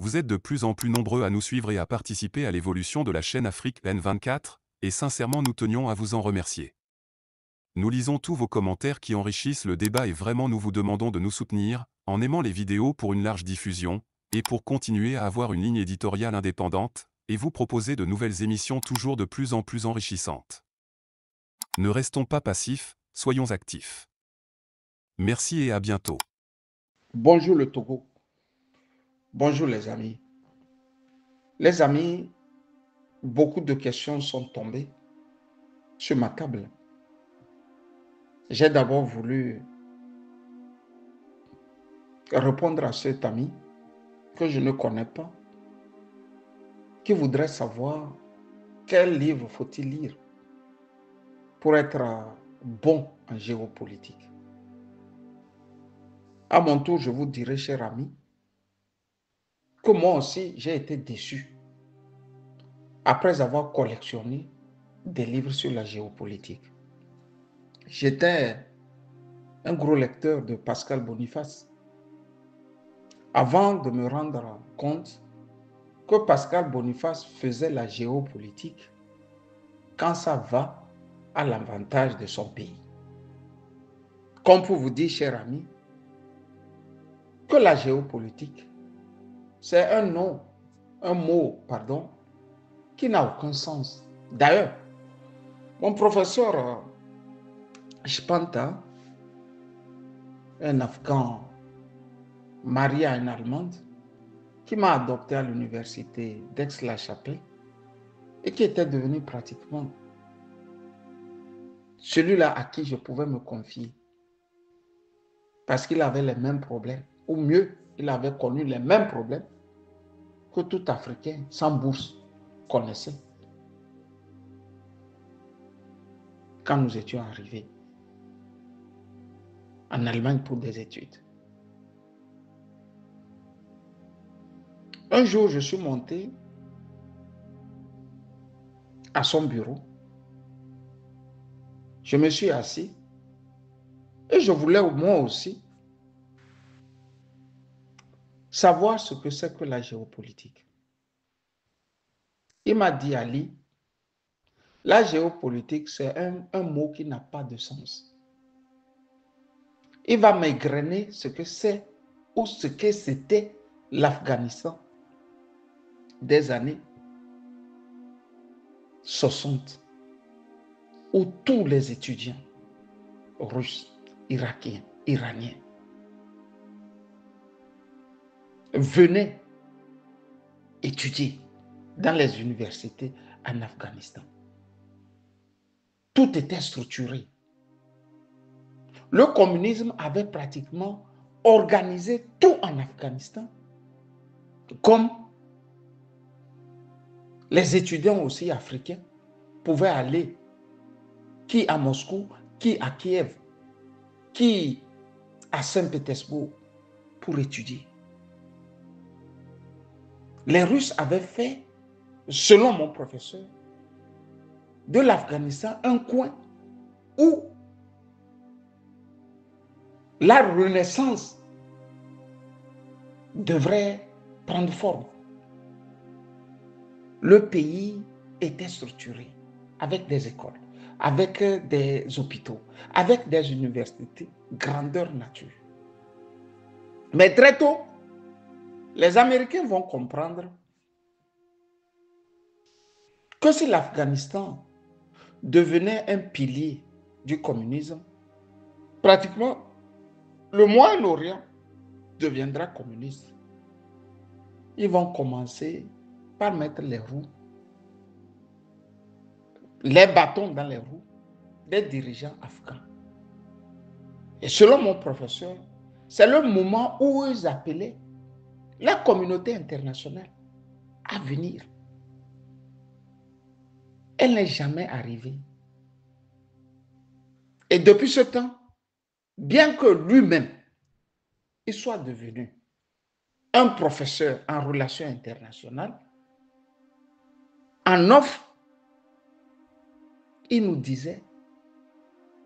Vous êtes de plus en plus nombreux à nous suivre et à participer à l'évolution de la chaîne Afrique N24, et sincèrement nous tenions à vous en remercier. Nous lisons tous vos commentaires qui enrichissent le débat et vraiment nous vous demandons de nous soutenir, en aimant les vidéos pour une large diffusion, et pour continuer à avoir une ligne éditoriale indépendante, et vous proposer de nouvelles émissions toujours de plus en plus enrichissantes. Ne restons pas passifs, soyons actifs. Merci et à bientôt. Bonjour le Togo. Bonjour les amis. Les amis, beaucoup de questions sont tombées sur ma table. J'ai d'abord voulu répondre à cet ami que je ne connais pas, qui voudrait savoir quel livre faut-il lire pour être bon en géopolitique. À mon tour, je vous dirai, cher ami, que moi aussi, j'ai été déçu après avoir collectionné des livres sur la géopolitique. J'étais un gros lecteur de Pascal Boniface, avant de me rendre compte que Pascal Boniface faisait la géopolitique quand ça va à l'avantage de son pays. Comme pour vous dire, cher ami, que la géopolitique, c'est un mot, qui n'a aucun sens. D'ailleurs, mon professeur Spanta, un Afghan marié à une Allemande, qui m'a adopté à l'université d'Aix-la-Chapelle et qui était devenu pratiquement celui-là à qui je pouvais me confier. Parce qu'il avait les mêmes problèmes, ou mieux, il avait connu les mêmes problèmes que tout Africain sans bourse connaissait quand nous étions arrivés en Allemagne pour des études. Un jour, je suis monté à son bureau. Je me suis assis et je voulais moi aussi savoir ce que c'est que la géopolitique. Il m'a dit, Ali, la géopolitique, c'est un mot qui n'a pas de sens. Il va m'égrener ce que c'est ou ce que c'était l'Afghanistan des années 60, où tous les étudiants russes, irakiens, iraniens venaient étudier dans les universités en Afghanistan. Tout était structuré. Le communisme avait pratiquement organisé tout en Afghanistan, comme les étudiants aussi africains pouvaient aller, qui à Moscou, qui à Kiev, qui à Saint-Pétersbourg, pour étudier. Les Russes avaient fait, selon mon professeur, de l'Afghanistan un coin où la renaissance devrait prendre forme. Le pays était structuré avec des écoles, avec des hôpitaux, avec des universités, grandeur nature. Mais très tôt, les Américains vont comprendre que si l'Afghanistan devenait un pilier du communisme, pratiquement le Moyen-Orient deviendra communiste. Ils vont commencer par mettre les roues, les bâtons dans les roues des dirigeants afghans. Et selon mon professeur, c'est le moment où ils appelaient la communauté internationale à venir. Elle n'est jamais arrivée. Et depuis ce temps, bien que lui-même, il soit devenu un professeur en relations internationales, en offre, il nous disait,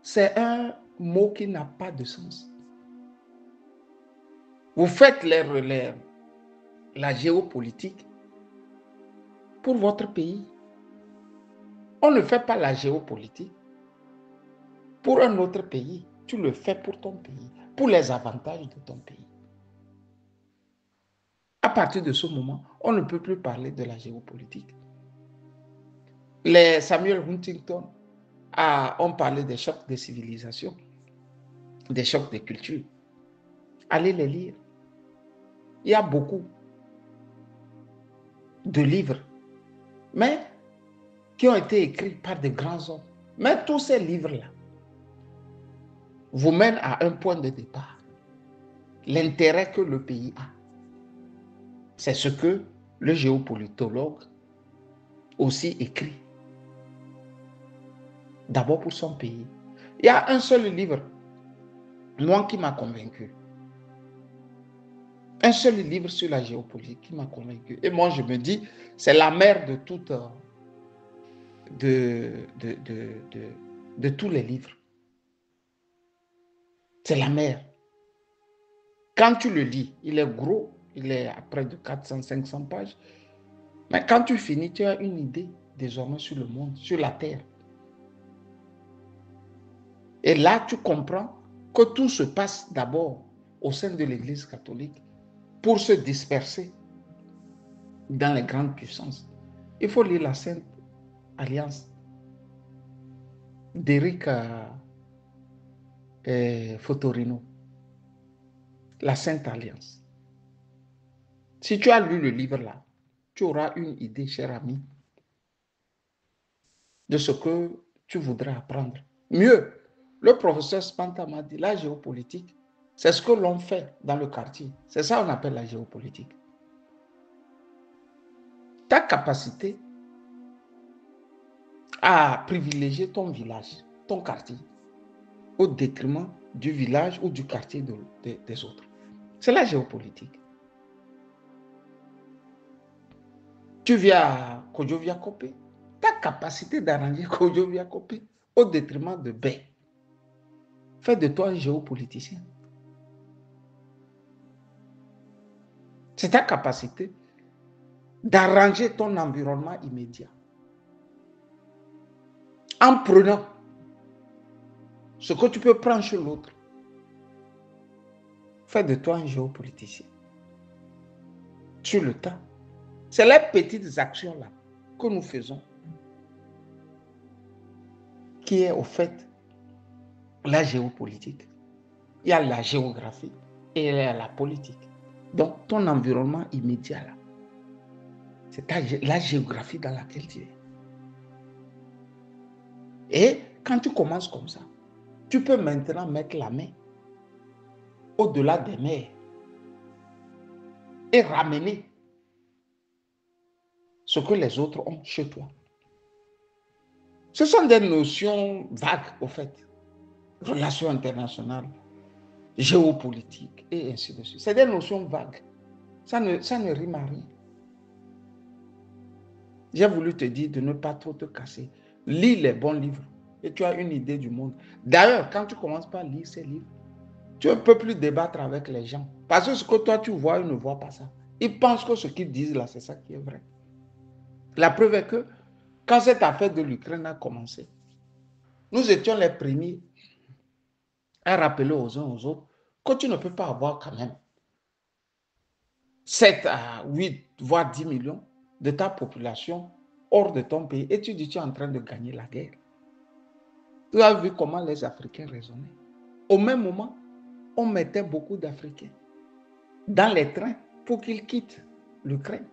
c'est un mot qui n'a pas de sens. Vous faites la géopolitique pour votre pays. On ne fait pas la géopolitique pour un autre pays. Tu le fais pour ton pays, pour les avantages de ton pays. À partir de ce moment, on ne peut plus parler de la géopolitique. Les Samuel Huntington ont parlé des chocs de civilisation, des chocs de culture. Allez les lire. Il y a beaucoup de livres, mais qui ont été écrits par de grands hommes. Mais tous ces livres-là vous mènent à un point de départ. L'intérêt que le pays a. C'est ce que le géopolitologue aussi écrit. D'abord pour son pays. Il y a un seul livre, moi, qui m'a convaincu. Un seul livre sur la géopolitique qui m'a convaincu. Et moi, je me dis, c'est la mère de toutes, de tous les livres. C'est la mère. Quand tu le lis, il est gros, il est à près de 400-500 pages. Mais quand tu finis, tu as une idée désormais sur le monde, sur la terre. Et là, tu comprends que tout se passe d'abord au sein de l'Église catholique pour se disperser dans les grandes puissances. Il faut lire la Sainte Alliance d'Éric Fotorino. La Sainte Alliance. Si tu as lu le livre là, tu auras une idée, cher ami, de ce que tu voudrais apprendre. Mieux, le professeur Spanta m'a dit, la géopolitique, c'est ce que l'on fait dans le quartier. C'est ça qu'on appelle la géopolitique. Ta capacité à privilégier ton village, ton quartier, au détriment du village ou du quartier des autres. C'est la géopolitique. Tu viens à Kodjovia-Kopé, ta capacité d'arranger Kodjovia-Kopé au détriment de Bé fait de toi un géopoliticien. C'est ta capacité d'arranger ton environnement immédiat en prenant ce que tu peux prendre chez l'autre. Fait de toi un géopoliticien. Sur le temps. C'est les petites actions-là que nous faisons qui est au fait la géopolitique. Il y a la géographie et il y a la politique. Donc, ton environnement immédiat, là, c'est la géographie dans laquelle tu es. Et quand tu commences comme ça, tu peux maintenant mettre la main au-delà des mers et ramener ce que les autres ont chez toi. Ce sont des notions vagues, au fait. Relations internationales, géopolitique et ainsi de suite. C'est des notions vagues. Ça ne rime à rien. J'ai voulu te dire de ne pas trop te casser. Lis les bons livres et tu as une idée du monde. D'ailleurs, quand tu commences par lire ces livres, tu ne peux plus débattre avec les gens. Parce que ce que toi tu vois, ils ne voient pas ça. Ils pensent que ce qu'ils disent là, c'est ça qui est vrai. La preuve est que quand cette affaire de l'Ukraine a commencé, nous étions les premiers à rappeler aux uns aux autres que tu ne peux pas avoir quand même 7 à 8, voire 10 millions de ta population hors de ton pays et tu dis que tu es en train de gagner la guerre. Tu as vu comment les Africains raisonnaient. Au même moment, on mettait beaucoup d'Africains dans les trains pour qu'ils quittent l'Ukraine.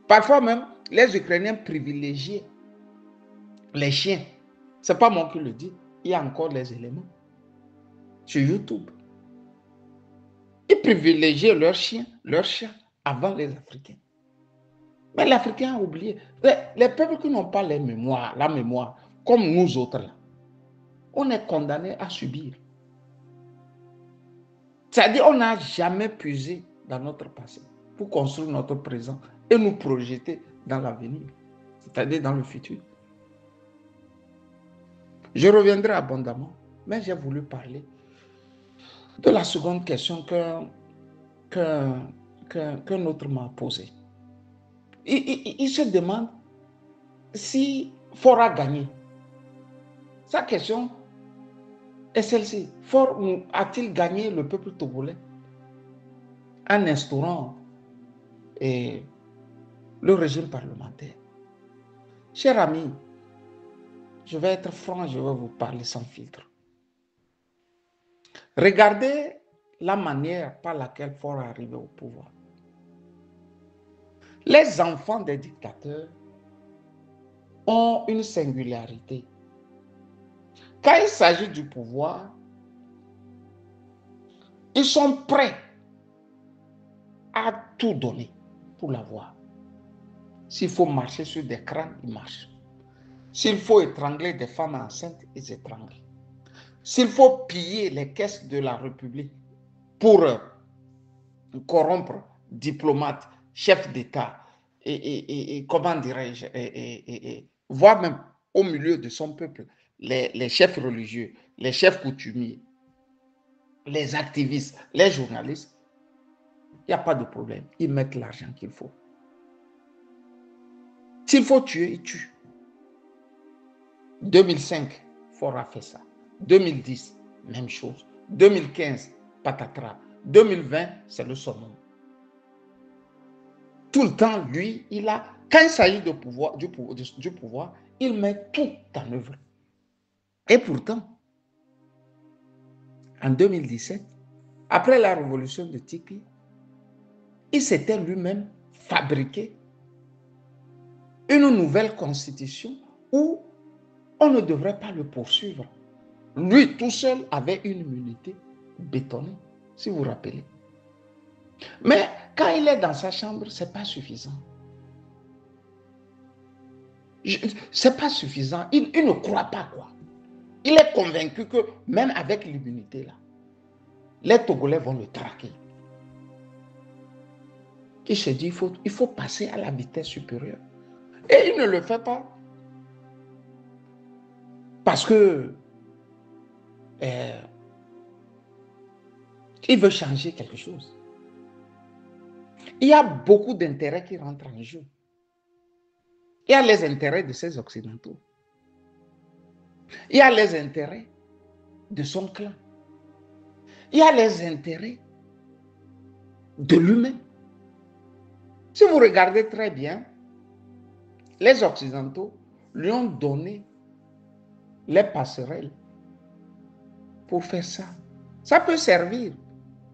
Parfois même, les Ukrainiens privilégiaient les chiens. Ce n'est pas moi qui le dis, il y a encore les éléments sur YouTube. Ils privilégiaient leurs chiens, leurs chats avant les Africains. Mais l'Africain a oublié. Les peuples qui n'ont pas la mémoire, comme nous autres là, on est condamné à subir. C'est-à-dire qu'on n'a jamais puisé dans notre passé pour construire notre présent et nous projeter dans l'avenir, c'est-à-dire dans le futur. Je reviendrai abondamment, mais j'ai voulu parler de la seconde question qu'un qu'un autre m'a posée. Il se demande si Faure a gagné. Sa question est celle-ci. Faure a-t-il gagné le peuple togolais en instaurant le régime parlementaire? Cher ami, je vais être franc, je vais vous parler sans filtre. Regardez la manière par laquelle Faure est arrivé au pouvoir. Les enfants des dictateurs ont une singularité. Quand il s'agit du pouvoir, ils sont prêts à tout donner pour l'avoir. S'il faut marcher sur des crânes, ils marchent. S'il faut étrangler des femmes enceintes, ils étranglent. S'il faut piller les caisses de la République pour corrompre diplomates, chefs d'État, et comment dirais-je, voire même au milieu de son peuple, les chefs religieux, les chefs coutumiers, les activistes, les journalistes, il n'y a pas de problème. Ils mettent l'argent qu'il faut. S'il faut tuer, ils tuent. 2005, Faure a fait ça. 2010, même chose. 2015, patatras. 2020, c'est le summum. Tout le temps, lui, quand il s'agit du pouvoir, il met tout en œuvre. Et pourtant, en 2017, après la révolution de Tikpi, il s'était lui-même fabriqué une nouvelle constitution où on ne devrait pas le poursuivre. Lui, tout seul, avait une immunité bétonnée, si vous vous rappelez. Mais quand il est dans sa chambre, ce n'est pas suffisant. Ce n'est pas suffisant. Il ne croit pas quoi. Il est convaincu que même avec l'immunité là, les Togolais vont le traquer. Il se dit il faut passer à la vitesse supérieure. Et il ne le fait pas. Parce que il veut changer quelque chose. Il y a beaucoup d'intérêts qui rentrent en jeu. Il y a les intérêts de ces Occidentaux. Il y a les intérêts de son clan. Il y a les intérêts de lui-même. Si vous regardez très bien, les Occidentaux lui ont donné les passerelles pour faire ça. Ça peut servir.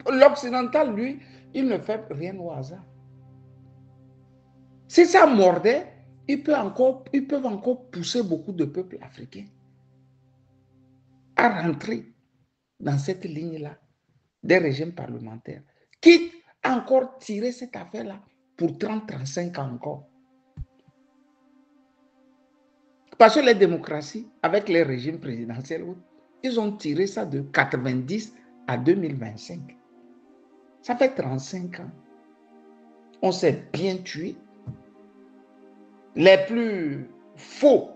L'Occidental, lui, il ne fait rien au hasard. Si ça mordait, ils peuvent encore pousser beaucoup de peuples africains à rentrer dans cette ligne-là des régimes parlementaires, quitte à encore tirer cette affaire-là pour 30-35 ans encore. Parce que les démocraties, avec les régimes présidentiels, ils ont tiré ça de 90 à 2025. Ça fait 35 ans. On s'est bien tué. Les plus faux,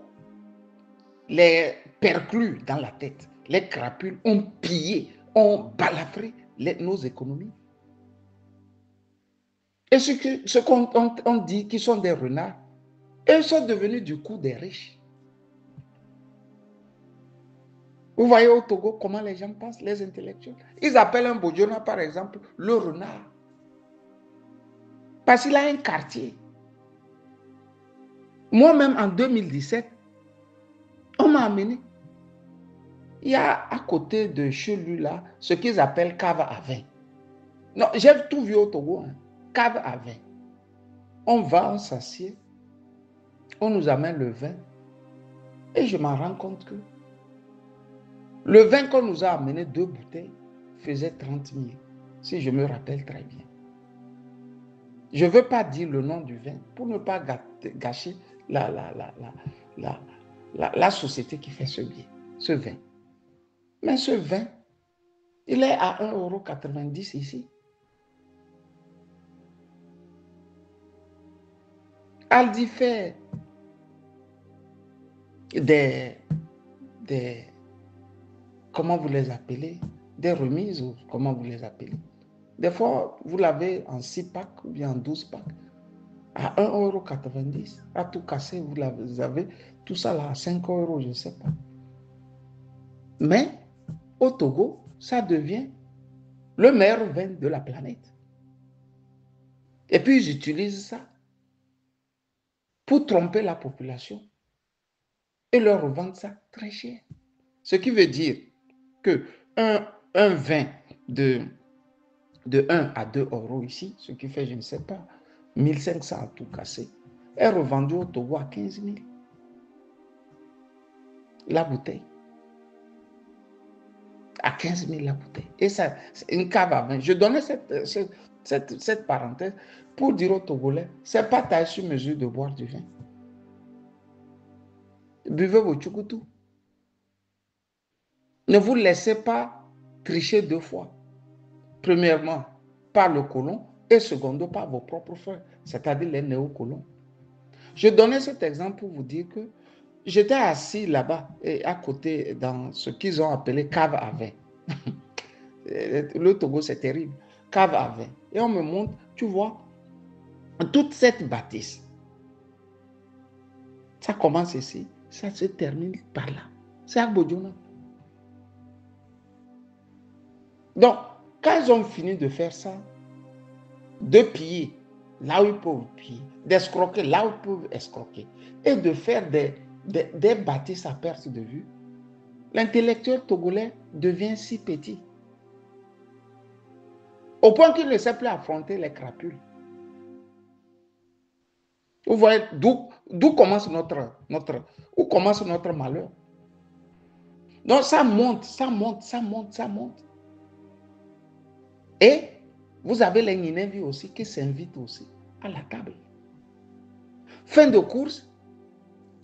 les perclus dans la tête, les crapules ont pillé, ont balafré nos économies. Et ce qu'on dit qu'ils sont des renards, eux sont devenus du coup des riches. Vous voyez au Togo comment les gens pensent, les intellectuels. Ils appellent un Bojona, par exemple, le renard. Parce qu'il a un quartier. Moi-même, en 2017, on m'a amené. Il y a à côté de chez lui, là, ce qu'ils appellent cave à vin. Non, j'ai tout vu au Togo. Hein. Cave à vin. On va, on s'assied. On nous amène le vin. Et je m'en rends compte que le vin qu'on nous a amené, 2 bouteilles, faisait 30 000, si je me rappelle très bien. Je ne veux pas dire le nom du vin pour ne pas gâcher la société qui fait ce vin. Mais ce vin, il est à 1,90 € ici. Aldi fait comment vous les appelez, des remises ou comment vous les appelez. Des fois, vous l'avez en 6 packs ou bien en 12 packs. À 1,90 €, à tout casser, vous avez tout ça là à 5 €, je ne sais pas. Mais au Togo, ça devient le meilleur vin de la planète. Et puis, ils utilisent ça pour tromper la population et leur revendre ça très cher. Ce qui veut dire que un vin de 1 à 2 € ici, ce qui fait, je ne sais pas, 1500 à tout casser, est revendu au Togo à 15 000 la bouteille. À 15 000 la bouteille. Et ça, c'est une cave à vin. Je donnais cette parenthèse pour dire aux Togolais, ce n'est pas taille sur mesure de boire du vin. Buvez vos tchoukoutou. Ne vous laissez pas tricher 2 fois. Premièrement, par le colon et secondo, par vos propres frères, c'est-à-dire les néocolons. Je donnais cet exemple pour vous dire que j'étais assis là-bas et à côté dans ce qu'ils ont appelé cave à vin. Le Togo, c'est terrible. Cave à vin. Et on me montre, tu vois, toute cette bâtisse. Ça commence ici, ça se termine par là. C'est à Bodjona. Donc, quand ils ont fini de faire ça, de piller là où ils peuvent piller, d'escroquer là où ils peuvent escroquer, et de faire des bâtisses à perte de vue, l'intellectuel togolais devient si petit, au point qu'il ne sait plus affronter les crapules. Vous voyez d'où commence où commence notre malheur. Donc ça monte, ça monte, ça monte, ça monte. Et vous avez les Ninévi aussi qui s'invitent aussi à la table. Fin de course,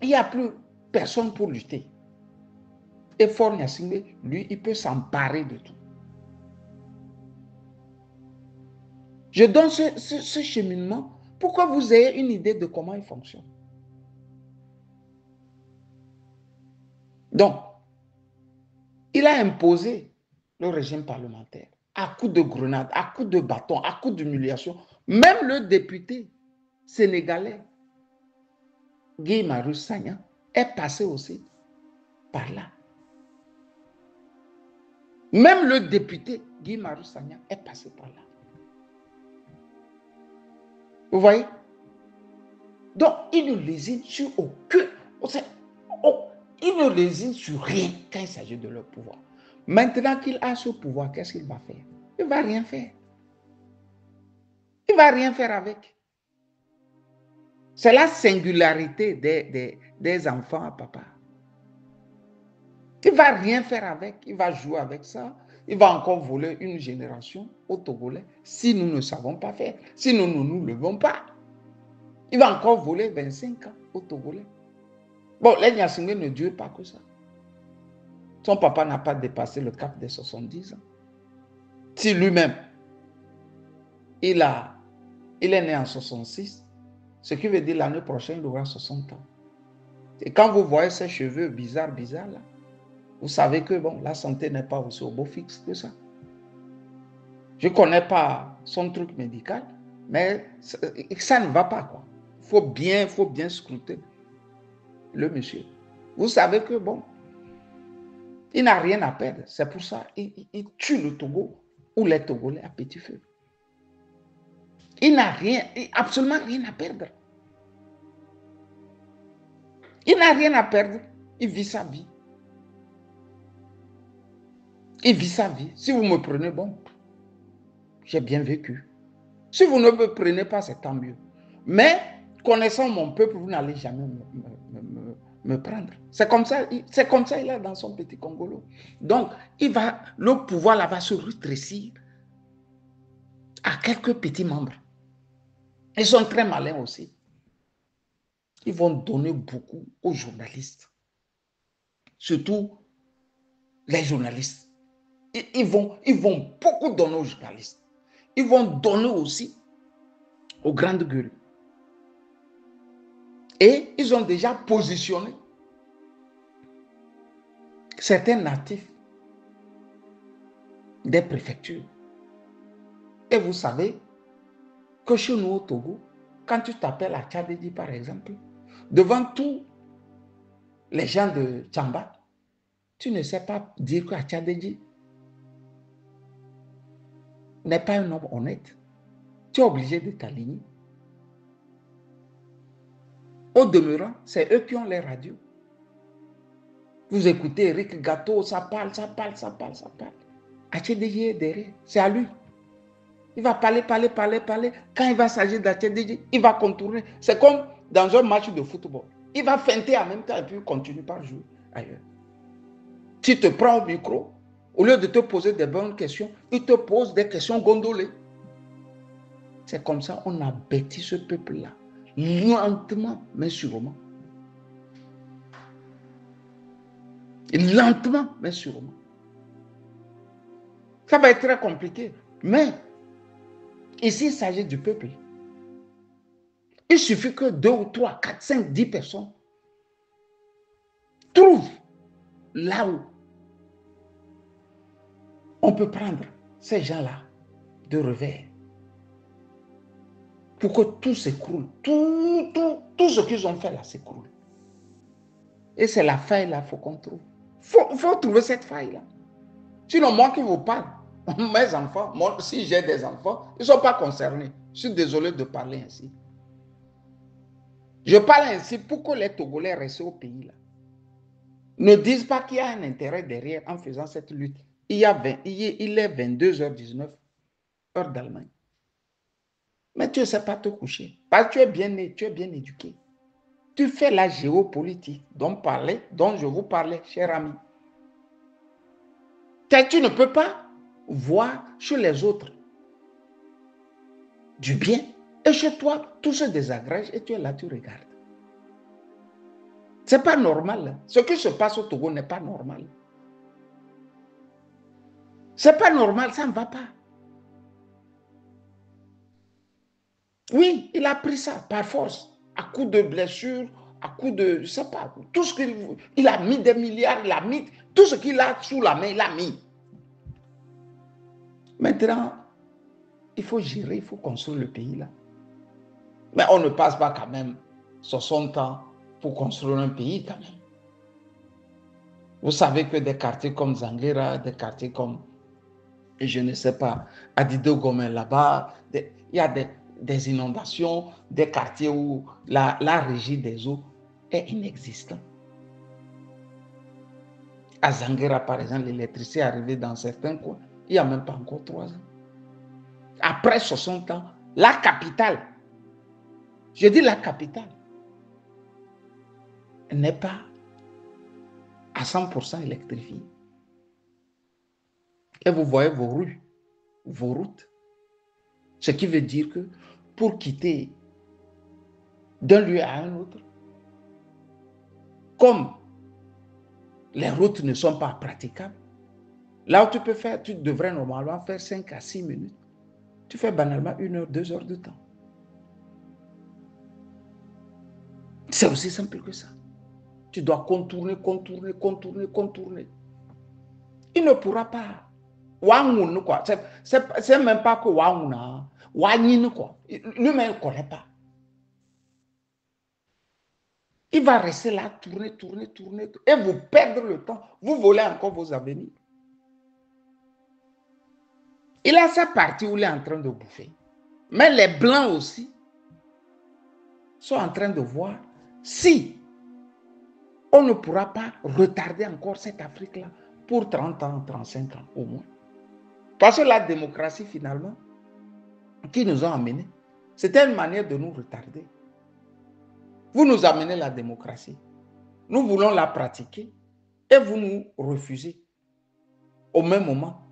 il n'y a plus personne pour lutter. Et Faure Gnassingbé, lui, il peut s'emparer de tout. Je donne ce cheminement pour que vous ayez une idée de comment il fonctionne. Donc, il a imposé le régime parlementaire à coups de grenades, à coups de bâtons, à coups d'humiliation. Même le député sénégalais, Guy Marius Sagna, est passé aussi par là. Même le député Guy Marius Sagna est passé par là. Vous voyez? Donc, il ne lésine sur aucun... Il ne lésine sur rien quand il s'agit de leur pouvoir. Maintenant qu'il a ce pouvoir, qu'est-ce qu'il va faire? Il ne va rien faire. Il ne va rien faire avec. C'est la singularité des enfants à papa. Il ne va rien faire avec. Il va jouer avec ça. Il va encore voler une génération aux Togolais si nous ne savons pas faire. Si nous ne nous levons pas. Il va encore voler 25 ans aux Togolais. Bon, les Gnassingbé ne durent pas que ça. Son papa n'a pas dépassé le cap des 70 ans. Si lui-même, il est né en 66, ce qui veut dire l'année prochaine, il aura 60 ans. Et quand vous voyez ses cheveux bizarres là, vous savez que bon, la santé n'est pas aussi au beau fixe que ça. Je ne connais pas son truc médical, mais ça ne va pas, quoi. Il faut bien scruter le monsieur. Vous savez que bon, il n'a rien à perdre. C'est pour ça qu'il tue le Togo ou les Togolais à petit feu. Il n'a absolument rien à perdre. Il n'a rien à perdre. Il vit sa vie. Il vit sa vie. Si vous me prenez, bon, j'ai bien vécu. Si vous ne me prenez pas, c'est tant mieux. Mais, connaissant mon peuple, vous n'allez jamais me prendre. C'est comme ça il est dans son petit Congolo. Donc, le pouvoir là va se rétrécir à quelques petits membres. Ils sont très malins aussi. Ils vont donner beaucoup aux journalistes. Surtout les journalistes. Ils vont beaucoup donner aux journalistes. Ils vont donner aussi aux grandes gueules. Et ils ont déjà positionné certains natifs des préfectures Et vous savez que chez nous au Togo, quand tu t'appelles à Tchadédi par exemple, devant tous les gens de Tchamba, tu ne sais pas dire que Tchadédi n'est pas un homme honnête. Tu es obligé de t'aligner. Au demeurant, c'est eux qui ont les radios. Vous écoutez Eric Gâteau, ça parle, ça parle, ça parle, ça parle. Tchadédi est derrière, c'est à lui. Il va parler, parler, parler, parler. Quand il va s'agir d'Tchadédi, il va contourner. C'est comme dans un match de football. Il va feinter en même temps et puis continue par jouer ailleurs. Tu te prends au micro, au lieu de te poser des bonnes questions, il te pose des questions gondolées. C'est comme ça qu'on a bâti ce peuple-là, lentement mais sûrement. Lentement mais sûrement. Ça va être très compliqué, mais ici il s'agit du peuple. Il suffit que 2 ou 3, 4, 5, 10 personnes trouvent là où on peut prendre ces gens-là de revers pour que tout s'écroule. Tout ce qu'ils ont fait là s'écroule. Et c'est la faille là, il faut qu'on trouve. Il faut trouver cette faille là. Sinon, moi qui vous parle, mes enfants, moi, si j'ai des enfants, ils ne sont pas concernés. Je suis désolé de parler ainsi. Je parle ainsi pour que les Togolais restent au pays là. Ne disent pas qu'il y a un intérêt derrière en faisant cette lutte. Il est 22h19, heure d'Allemagne. Mais tu ne sais pas te coucher. Parce que tu es bien né, tu es bien éduqué. Tu fais la géopolitique dont je vous parlais, cher ami. Tu ne peux pas voir chez les autres du bien et chez toi, tout se désagrège et tu es là, tu regardes. Ce n'est pas normal. Ce qui se passe au Togo n'est pas normal. Ce n'est pas normal, ça ne va pas. Oui, il a pris ça par force, à coup de blessures, à coup de, je ne sais pas, tout ce qu'il a mis des milliards, il a mis tout ce qu'il a sous la main, il a mis. Maintenant, il faut gérer, il faut construire le pays là. Mais on ne passe pas quand même 60 ans pour construire un pays quand même. Vous savez que des quartiers comme Zanguera, des quartiers comme, je ne sais pas, Adido Gomen là-bas, il y a des inondations, des quartiers où la régie des eaux est inexistante. À Zanguera, par exemple, l'électricité est arrivée dans certains coins, il n'y a même pas encore 3 ans. Après 60 ans, la capitale, je dis la capitale, n'est pas à 100% électrifiée. Et vous voyez vos rues, vos routes. Ce qui veut dire que pour quitter d'un lieu à un autre, comme les routes ne sont pas praticables, là où tu peux faire, tu devrais normalement faire 5 à 6 minutes. Tu fais banalement 1 heure, 2 heures de temps. C'est aussi simple que ça. Tu dois contourner, contourner, contourner, contourner. Il ne pourra pas. Wangun, quoi. C'est même pas que Wangun, Wanyin, quoi. Lui-même ne connaît pas. Il va rester là, tourner, tourner, tourner, et vous perdre le temps. Vous volez encore vos avenirs. Il a sa partie où il est en train de bouffer. Mais les Blancs aussi sont en train de voir si on ne pourra pas retarder encore cette Afrique-là pour 30 ans, 35 ans au moins. Parce que la démocratie, finalement, qui nous a amenés, c'était une manière de nous retarder. Vous nous amenez la démocratie. Nous voulons la pratiquer et vous nous refusez au même moment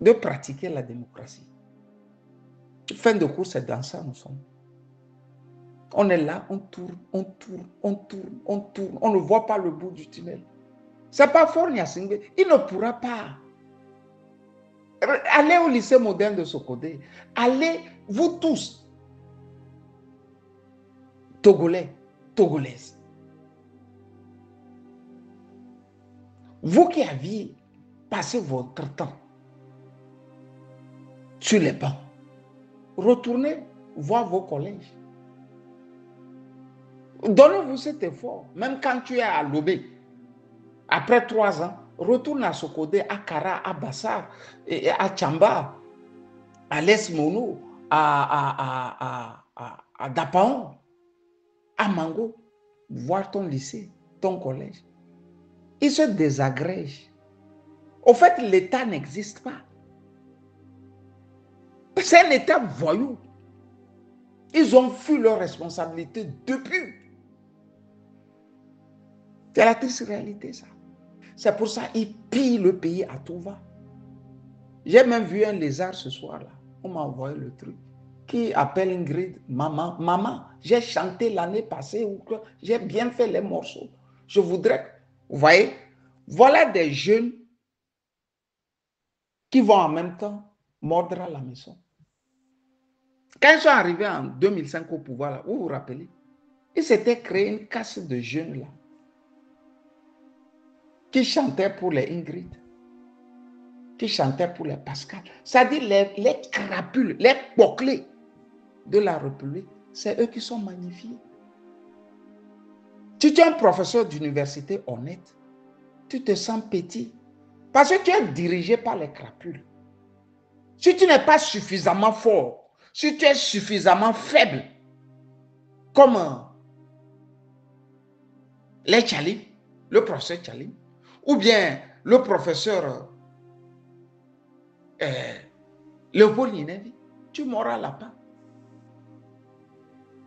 de pratiquer la démocratie. Fin de course, c'est dans ça nous sommes. On est là, on tourne, on tourne, on tourne, on tourne. On ne voit pas le bout du tunnel. C'est pas fort Gnassingbé. Il ne pourra pas. Allez au lycée moderne de Sokodé. Allez, vous tous, Togolais, Togolaises. Vous qui aviez passé votre temps sur les bancs. Retournez voir vos collèges. Donnez-vous cet effort. Même quand tu es à Lobé, après 3 ans, retourne à Sokodé, à Kara, à Bassar, et à Tchamba, à Lesmono, à Dapaon, à Mango, voir ton lycée, ton collège. Ils se désagrègent. Au fait, l'État n'existe pas. C'est un État voyou. Ils ont fui leurs responsabilités depuis. C'est la triste réalité, ça. C'est pour ça qu'ils pillent le pays à tout va. J'ai même vu un lézard ce soir-là. On m'a envoyé le truc. Qui appelle Ingrid, maman, maman, j'ai chanté l'année passée ou que j'ai bien fait les morceaux. Je voudrais, vous voyez, voilà des jeunes qui vont en même temps mordre à la maison. Quand ils sont arrivés en 2005 au pouvoir, là, vous vous rappelez, ils s'étaient créé une casse de jeunes là, qui chantaient pour les Ingrid, qui chantaient pour les Pascal. C'est-à-dire les crapules, les bouclés de la République, c'est eux qui sont magnifiés. Si tu es un professeur d'université honnête, tu te sens petit parce que tu es dirigé par les crapules. Si tu n'es pas suffisamment fort, si tu es suffisamment faible, comme les Tchalim, le professeur Tchalim, ou bien le professeur Léopold Ninevi, tu mourras là-bas.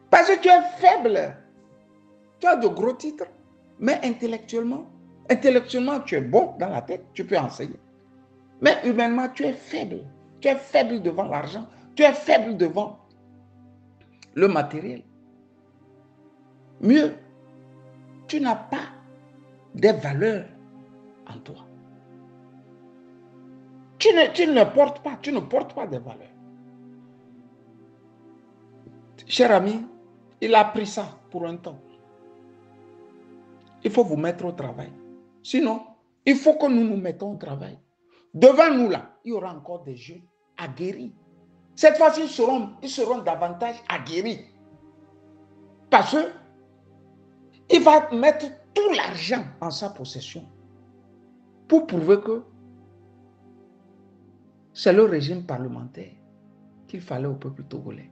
Parce que tu es faible. Tu as de gros titres, mais intellectuellement, tu es bon dans la tête, tu peux enseigner. Mais humainement, tu es faible. Tu es faible devant l'argent. Tu es faible devant le matériel. Mieux, tu n'as pas des valeurs en toi. Tu ne portes pas des valeurs. Cher ami, il a pris ça pour un temps. Il faut vous mettre au travail. Sinon, il faut que nous nous mettons au travail. Devant nous, là, il y aura encore des jeunes aguerris. Cette fois-ci, ils seront davantage aguerris. Parce qu'il va mettre tout l'argent en sa possession pour prouver que c'est le régime parlementaire qu'il fallait au peuple togolais.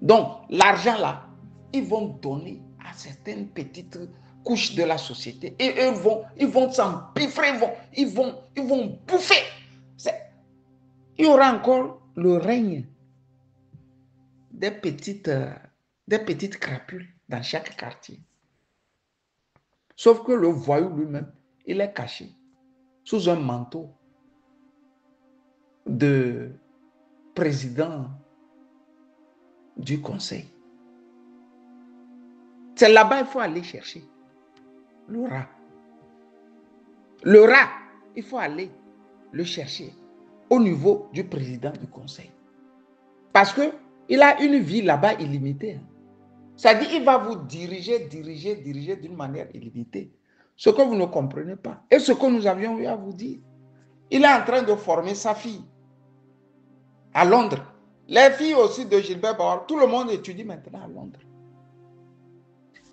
Donc, l'argent là, ils vont donner à certaines petites couches de la société et eux ils vont s'empiffrer, ils vont bouffer. Il y aura encore le règne des petites crapules dans chaque quartier. Sauf que le voyou lui-même, il est caché sous un manteau de président du conseil. C'est là-bas qu'il faut aller chercher le rat. Le rat, il faut aller le chercher au niveau du président du conseil. Parce qu'il a une vie là-bas illimitée. C'est-à-dire qu'il va vous diriger d'une manière illimitée. Ce que vous ne comprenez pas. Et ce que nous avions eu à vous dire. Il est en train de former sa fille à Londres. Les filles aussi de Gilbert Bauer, tout le monde étudie maintenant à Londres.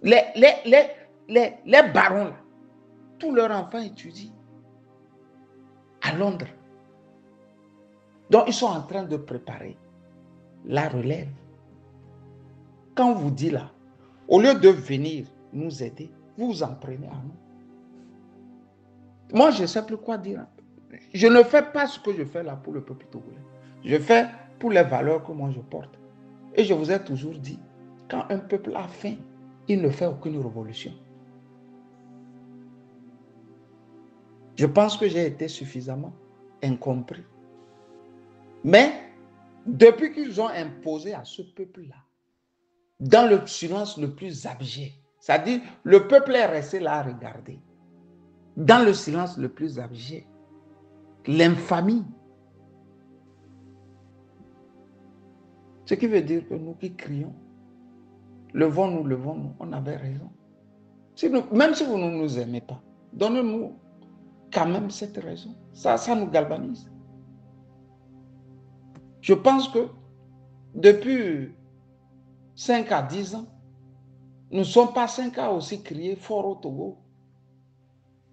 Les barons, là, tous leurs enfants étudient à Londres. Donc, ils sont en train de préparer la relève. Quand on vous dit là, au lieu de venir nous aider, vous vous en prenez à nous. Moi, je ne sais plus quoi dire. Je ne fais pas ce que je fais là pour le peuple togolais. Je fais pour les valeurs que moi je porte. Et je vous ai toujours dit, quand un peuple a faim, il ne fait aucune révolution. Je pense que j'ai été suffisamment incompris. Mais, depuis qu'ils ont imposé à ce peuple-là, dans le silence le plus abject, c'est-à-dire le peuple est resté là à regarder, dans le silence le plus abject, l'infamie. Ce qui veut dire que nous qui crions, levons-nous, on avait raison. Même si vous ne nous aimez pas, donnez-nous quand même cette raison. Ça nous galvanise. Je pense que depuis 5 à 10 ans, nous ne sommes pas 5 à aussi crier fort au Togo.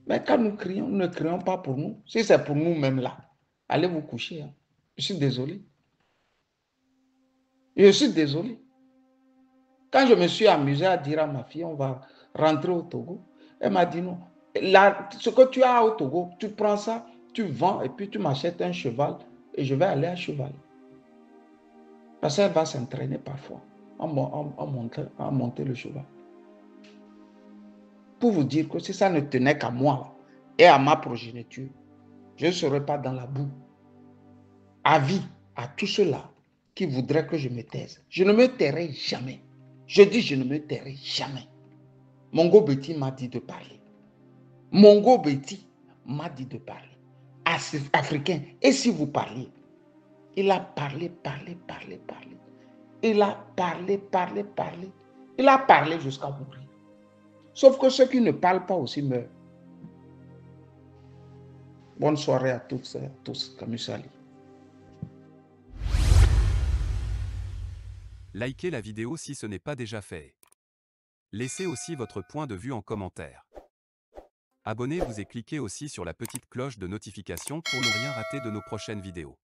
Mais quand nous crions, nous ne crions pas pour nous. Si c'est pour nous-mêmes là, allez vous coucher. Hein. Je suis désolé. Je suis désolé. Quand je me suis amusé à dire à ma fille, on va rentrer au Togo, elle m'a dit non. Là, ce que tu as au Togo, tu prends ça, tu vends et puis tu m'achètes un cheval et je vais aller à cheval. Parce qu'elle va s'entraîner parfois en monter le cheval. Pour vous dire que si ça ne tenait qu'à moi et à ma progéniture, je ne serais pas dans la boue. Avis à tous ceux-là qui voudraient que je me taise. Je ne me tairai jamais. Je dis je ne me tairai jamais. Mongo Betty m'a dit de parler. Mongo Betty m'a dit de parler. Africain, et si vous parliez? Il a parlé. Il a parlé. Il a parlé jusqu'à mourir. Sauf que ceux qui ne parlent pas aussi meurent. Bonne soirée à toutes et à tous. Kamusali. Likez la vidéo si ce n'est pas déjà fait. Laissez aussi votre point de vue en commentaire. Abonnez-vous et cliquez aussi sur la petite cloche de notification pour ne rien rater de nos prochaines vidéos.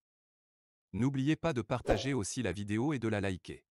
N'oubliez pas de partager aussi la vidéo et de la liker.